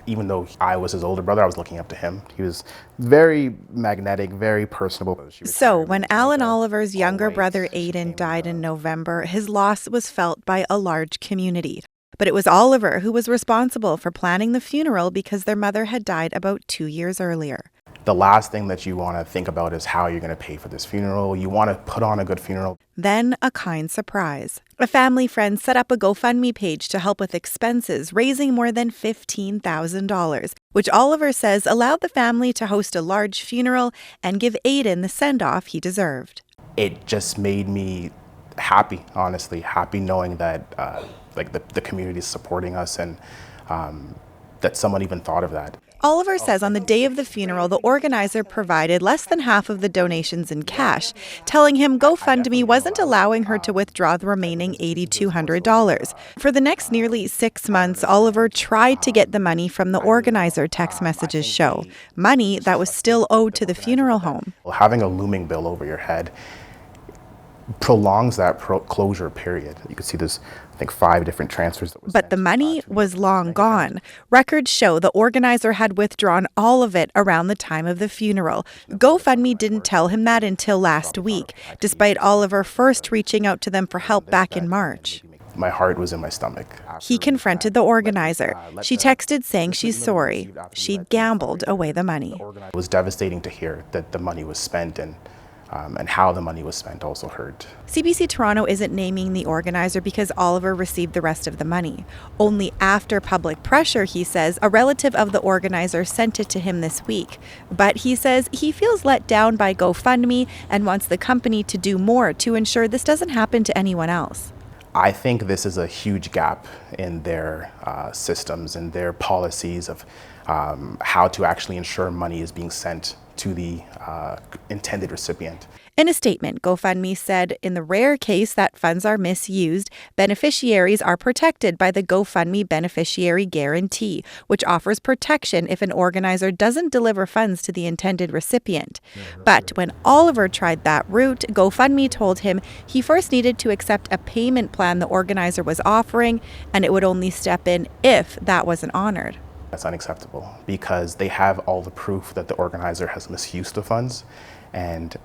even though I was his older brother, I was looking up to him. He was very magnetic, very personable. So when Alan Oliver's younger brother Aidan died in November, his loss was felt by a large community. But it was Oliver who was responsible for planning the funeral because their mother had died about 2 years earlier. The last thing that you want to think about is how you're going to pay for this funeral. You want to put on a good funeral. Then a kind surprise. A family friend set up a GoFundMe page to help with expenses, raising more than $15,000, which Oliver says allowed the family to host a large funeral and give Aidan the send-off he deserved. It just made me happy, honestly, happy knowing that the community is supporting us and that someone even thought of that. Oliver says on the day of the funeral, the organizer provided less than half of the donations in cash, telling him GoFundMe wasn't allowing her to withdraw the remaining $8,200. For the next nearly 6 months, Oliver tried to get the money from the organizer, text messages show, money that was still owed to the funeral home. Having a looming bill over your head prolongs that closure period. You could see there's, I think, 5 different transfers. But the money was long gone. Records show the organizer had withdrawn all of it around the time of the funeral. GoFundMe didn't tell him that until last week, despite Oliver first reaching out to them for help back in March. My heart was in my stomach. He confronted the organizer. She texted saying she's sorry. She'd gambled away the money. It was devastating to hear that the money was spent and how the money was spent also hurt. CBC Toronto isn't naming the organizer because Oliver received the rest of the money. Only after public pressure, he says, a relative of the organizer sent it to him this week. But he says he feels let down by GoFundMe and wants the company to do more to ensure this doesn't happen to anyone else. I think this is a huge gap in their systems and their policies of how to actually ensure money is being sent to the intended recipient. In a statement, GoFundMe said in the rare case that funds are misused, beneficiaries are protected by the GoFundMe Beneficiary Guarantee, which offers protection if an organizer doesn't deliver funds to the intended recipient. But when Oliver tried that route, GoFundMe told him he first needed to accept a payment plan the organizer was offering, and it would only step in if that wasn't honored. That's unacceptable because they have all the proof that the organizer has misused the funds, and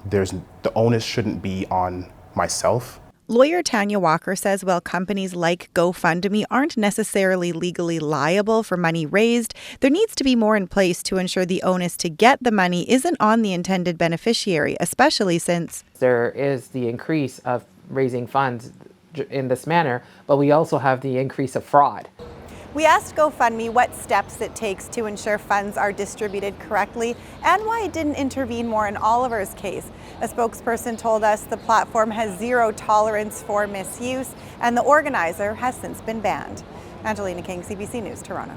the onus shouldn't be on myself. Lawyer Tanya Walker says while companies like GoFundMe aren't necessarily legally liable for money raised, there needs to be more in place to ensure the onus to get the money isn't on the intended beneficiary, especially since there is the increase of raising funds in this manner, but we also have the increase of fraud. We asked GoFundMe what steps it takes to ensure funds are distributed correctly and why it didn't intervene more in Oliver's case. A spokesperson told us the platform has zero tolerance for misuse and the organizer has since been banned. Angelina King, CBC News, Toronto.